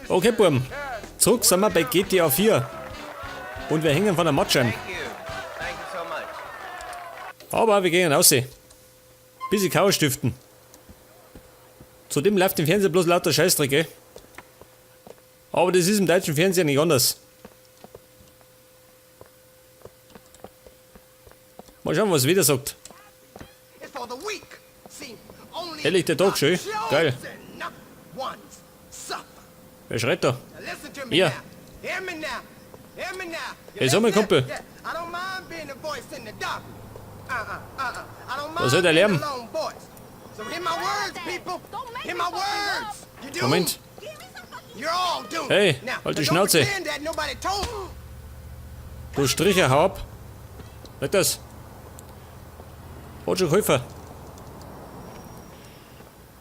Okay, Buben. Zurück sind wir bei GTA 4. Und wir hängen von der Matsch an. Aber wir gehen raus. Bisschen Chaos stiften. Zudem läuft im Fernsehen bloß lauter Scheißdreck, gell? Aber das ist im deutschen Fernsehen nicht anders. Mal schauen, was er wieder sagt. Helllichter Tag, schön. Geil. Wer schreit da? Hier. Hey, sag mal, Kumpel. Was soll der Lärm? Moment. Hey, halt die Schnauze. Du Stricher, hau ab. Sag das. Hat schon geholfen.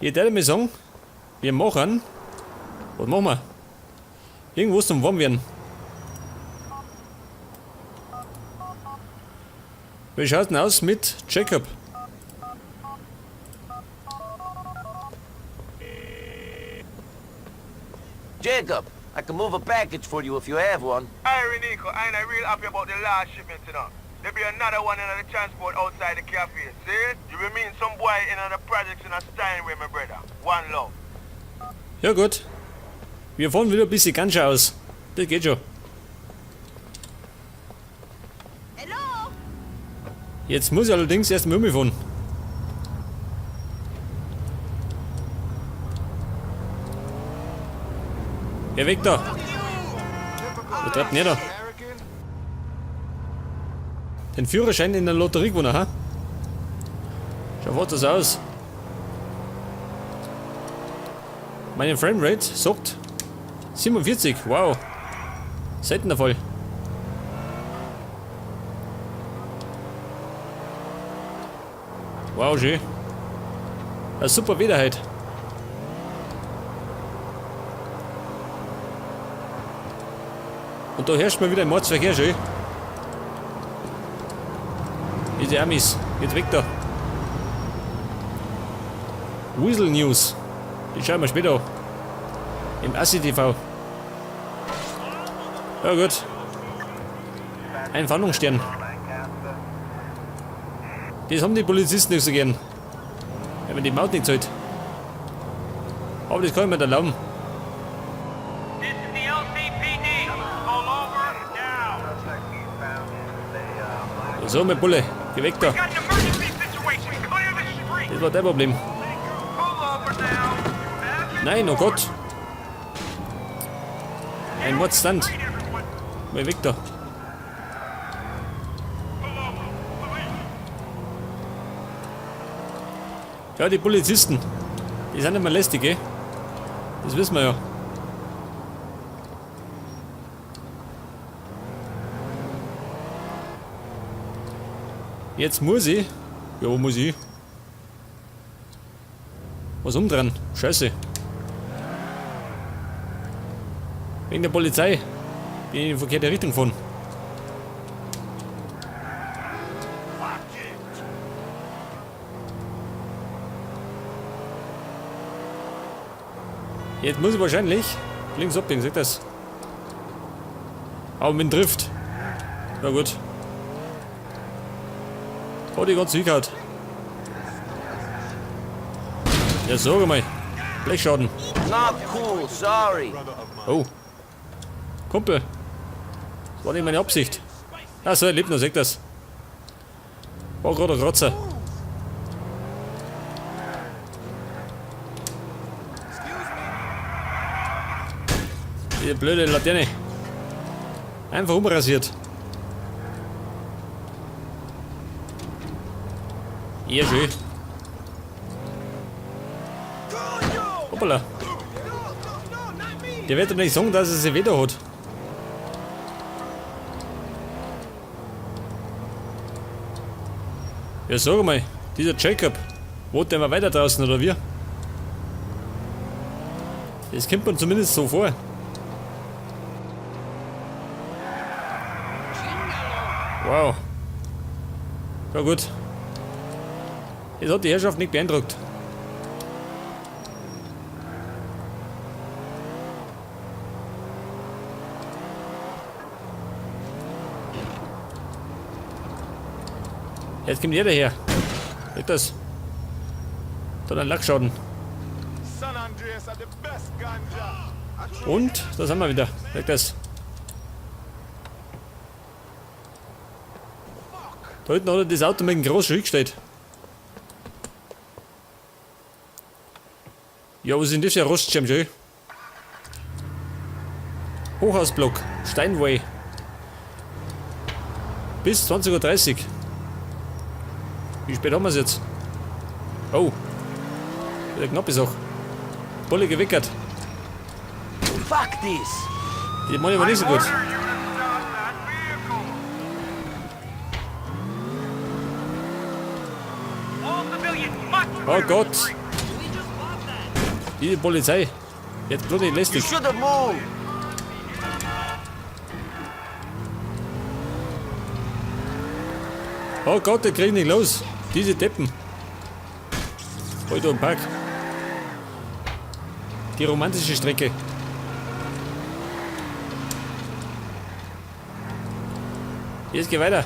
Ich würde mir sagen, wir machen. Was machen wir? Irgendwo zum warm werden. Wie schaut's denn aus mit Jacob? Jacob, I can move a package for you if you have one. Hey, Nico, I ain't real happy about the last shipment, you know. There'll be another one in the transport outside the cafe. See? You will meet some boy in the projects in a Steinway, my brother. One love. Ja gut. Wir fahren wieder ein bisschen ganz aus. Das geht schon. Hello? Jetzt muss ich allerdings erst mal umfahren. Geh weg da. Der treibt nicht da. Den Führerschein in der Lotterie gewonnen, ha? Schaut das aus. Meine Framerate sagt 47, wow. Seltener Fall. Wow, schön. Eine super Wetter heute. Und da herrscht mal wieder ein Mordsverkehr, schön. Diese Amis, geht weg da. Weasel News. Die schauen wir später an. Im Assi TV. Ja gut. Ein Fahndungsstern. Das haben die Polizisten nicht so gern. Wenn man die Maut nicht zahlt. Aber das kann ich mir nicht erlauben. So, mein Bulle. Geh weg da. Das war dein Problem. Nein, oh Gott. Ein Mordstand. Mal weg da. Ja, die Polizisten. Die sind immer lästig, gell? Das wissen wir ja. Jetzt muss ich. Ja, wo muss ich? Was umdrehen? Scheiße. Wegen der Polizei. Bin ich in die verkehrte Richtung gefahren. Jetzt muss ich wahrscheinlich links abbiegen, seht das? Aber mit dem Drift. Na gut. Oh, die ganze Hüghaut. Ja, sag mal. Blechschaden. Not cool, sorry. Oh. Kumpel. Das war nicht meine Absicht. Achso, er lebt noch, seht das. War gerade ein Kratzer. Die blöde Laterne. Einfach umrasiert. Ja, schön. Hoppala. Der wird doch nicht sagen, dass er sie wieder hat. Ja, sag mal, dieser Jacob, wohnt der mal weiter draußen oder wie? Das kommt man zumindest so vor. Wow. Ja gut. Das hat die Herrschaft nicht beeindruckt. Jetzt kommt jeder her. Seht das? Da ein Lackschaden. San Andreas are the best ganja. Und, da sind wir wieder. Seht das? Da hinten hat das Auto mit einem großen Rücksteht. Ja, was ist denn das für ein Rostschirm schön? Hochhausblock, Steinway. Bis 20:30 Uhr. Wie spät haben wir es jetzt? Oh. Wieder knappe Sache. Bolle gewickert. Fuck this! Die Money war nicht so gut. Oh Gott. Die Polizei. Jetzt bloß nicht You lästig. should have moved! Oh Gott, der kriegt nicht los. Diese Deppen. Heute am Park. Die romantische Strecke. Jetzt geht weiter.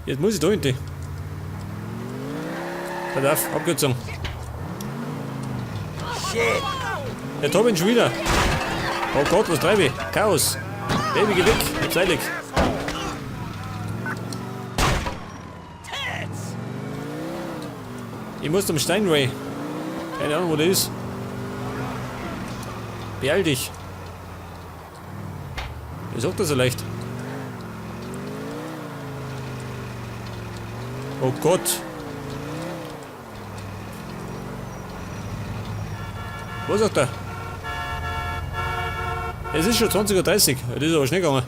Jetzt muss ich da hinten. Pass auf, Abkürzung. Shit! Der Tobin schon wieder. Oh Gott, was treibe ich? Chaos. Baby, geh weg. Hab's eilig. Ich muss zum Steinway. Keine Ahnung, wo der ist. Beeil dich. Wer sagt das so leicht? Oh Gott. Wo sagt er? Es ist schon 20:30 Uhr. Das ist aber schnell gegangen.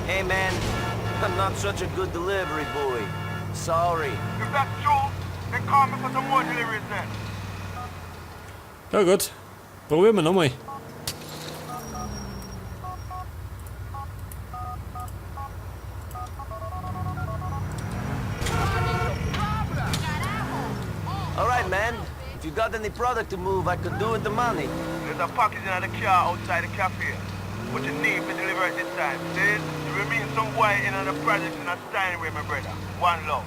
Hey man, I'm not such a good delivery boy. Sorry. If that's true, then call me for some more deliveries then. Ja gut. Probieren wir nochmal. Alright man, if you got any product to move, I could do with the money. There's a package in the car outside the cafe. What you need to deliver at this time. See? You will meet some boy in the project in a Steinway, my brother. One love.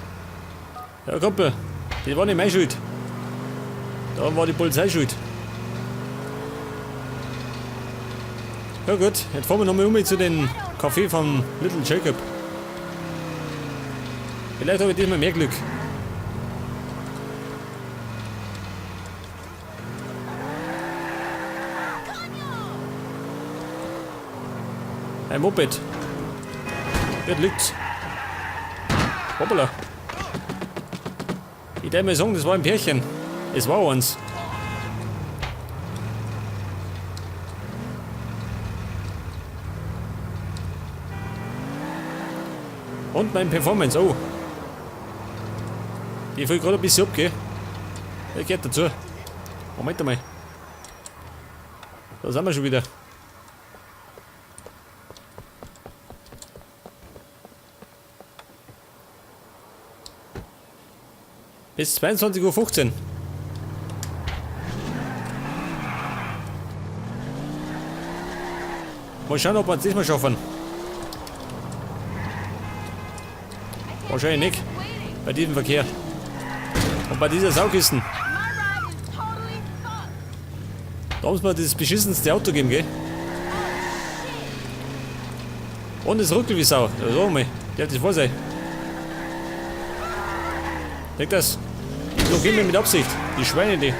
Ja Kumpel, das war nicht meine Schuld. Da war die Polizei schuld. Ja gut, jetzt fahren wir nochmal um zu den Café von Little Jacob. Vielleicht habe ich diesmal mehr Glück. Ein Moped. Dort liegt's. Hoppala. Ich darf mal sagen, das war ein Pärchen. Es war eins. Und mein Performance, oh. Die fällt gerade ein bisschen ab, gell? Der geht dazu. Moment einmal. Da sind wir schon wieder. Bis 22:15 Uhr. Mal schauen, ob wir es diesmal schaffen. Wahrscheinlich nicht. Bei diesem Verkehr. Und bei dieser Saukisten. Da muss man das beschissenste Auto geben, gell? Und es ruckelt wie Sau. So mal. Der hat das vor sich. Denk das. Die blockieren wir mit Absicht. Die Schweine, die.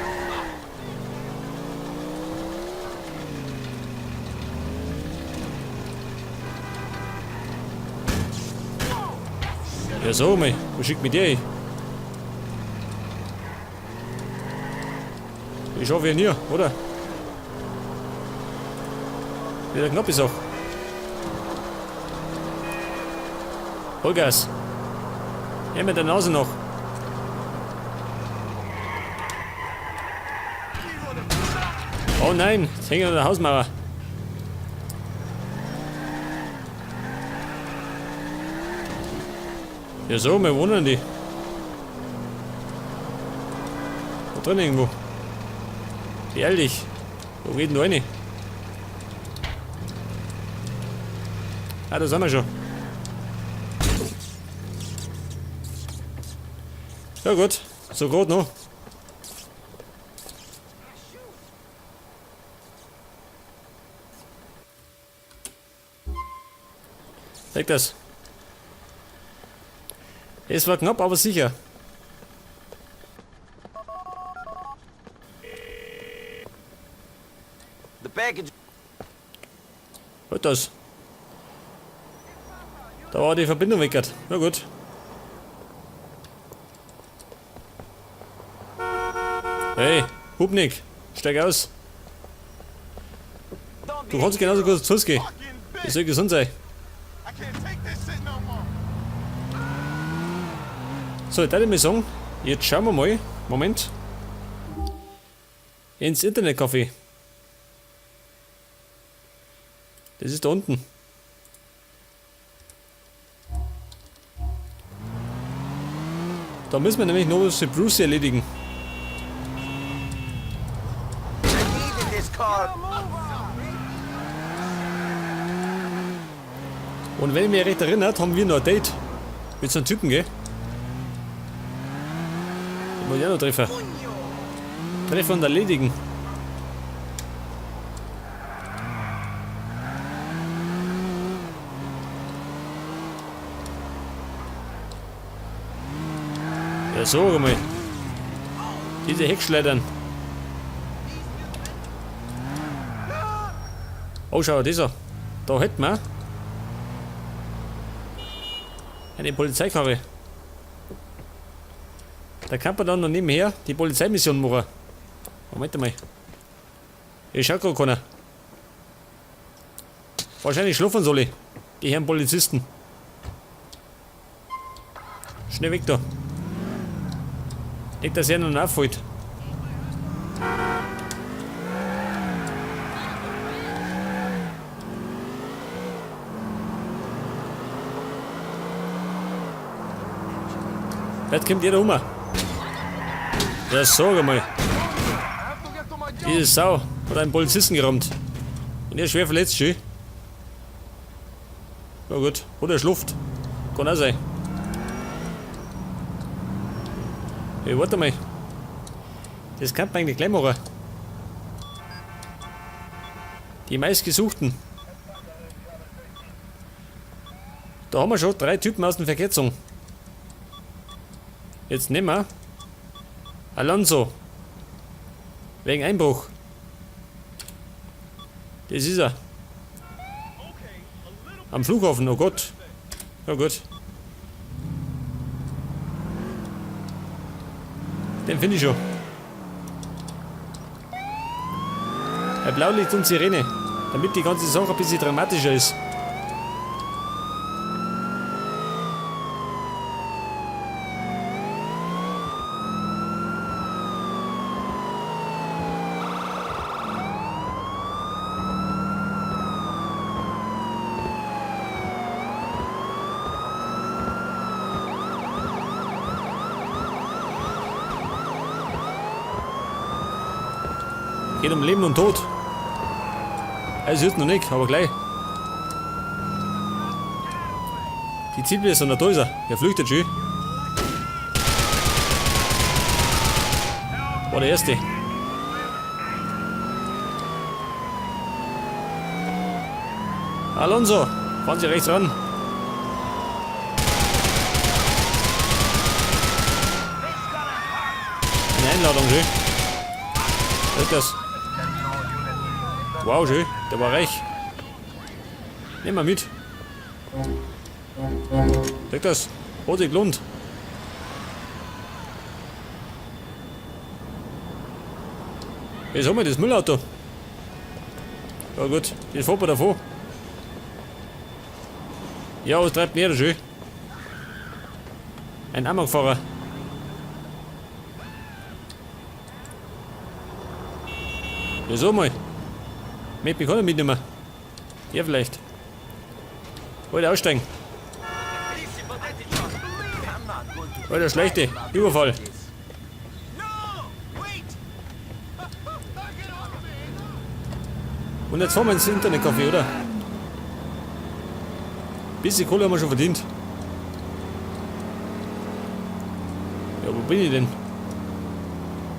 Ja so, mei. Wo schickt mich der hin? Ich schaffe ihn hier, oder? Wieder knapp ist auch. Vollgas. Ja, mit der Nase noch. Oh nein, jetzt hängen wir an der Hausmauer. Ja so, wir wohnen die. Da drin irgendwo. Beeil dich. Wo geht denn da rein? Ah, da sind wir schon. Ja gut, so gerade noch. Zeig das. Es war knapp, aber sicher. The package. Halt das. Da war die Verbindung weg. Na gut. Hey, Hubnik, steig aus. Du kannst genauso gut zu Fuß gehen. Ich soll gesund sein. So, ich würde mal sagen, jetzt schauen wir mal, Moment, ins Internetcafé. Das ist da unten. Da müssen wir nämlich noch was für Bruce erledigen. I needed this car. Und wenn ich mich recht erinnert, haben wir noch ein Date mit so einem Typen, gell? Den muss ich auch noch treffen. Treffen und erledigen. Ja, sag mal. Diese Heckschleudern. Oh, schau, dieser. Da hätten wir eine Polizeikarre. Da kann man dann noch nebenher die Polizeimission machen. Moment mal. Ich schau gerade keiner. Wahrscheinlich schlafen soll ich. Die Herren Polizisten. Schnell weg da. Nicht, dass er noch auffällt. Jetzt kommt jeder um. Ja, sag mal. Diese Sau hat einen Polizisten gerammt. Und er ist schwer verletzt, schön. Na gut, oder er schluft. Kann auch sein. Hey, warte mal. Das kann man eigentlich gleich machen. Die meistgesuchten. Da haben wir schon 3 Typen aus der Verkehrszone. Jetzt nehmen wir Alonso. Wegen Einbruch. Das ist er. Am Flughafen, oh Gott. Oh Gott. Den finde ich schon. Ein Blaulicht und Sirene. Damit die ganze Sache ein bisschen dramatischer ist. Geht um Leben und Tod. Also ist noch nicht, aber gleich. Die Zielblitzer, da ist er. Er flüchtet schön. War der erste. Alonso, fahren Sie rechts ran. Eine Einladung, schön. Hört das? Wow, schön, der war reich. Nehmen wir mit. Seht das? Hat sich gelohnt. Jetzt haben wir das Müllauto. Ja gut, jetzt fährt man davon. Ja, was treibt näher schön? Ein Amokfahrer. Ja, so mal. Mit mich kann er mitnehmen. Ja, vielleicht. Wollte aussteigen. Alter, schlechte. Überfall. Und jetzt fahren wir ins Internetcafé, oder? Bisschen Kohle haben wir schon verdient. Ja, wo bin ich denn?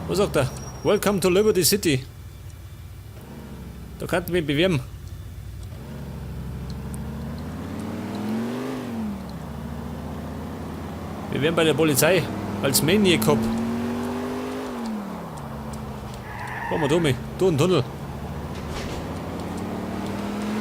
Was sagt er? Welcome to Liberty City. Da kannst du mich bewerben. Wir wären bei der Polizei als Maniac Cop. Fahren wir da mit. Da ein Tunnel.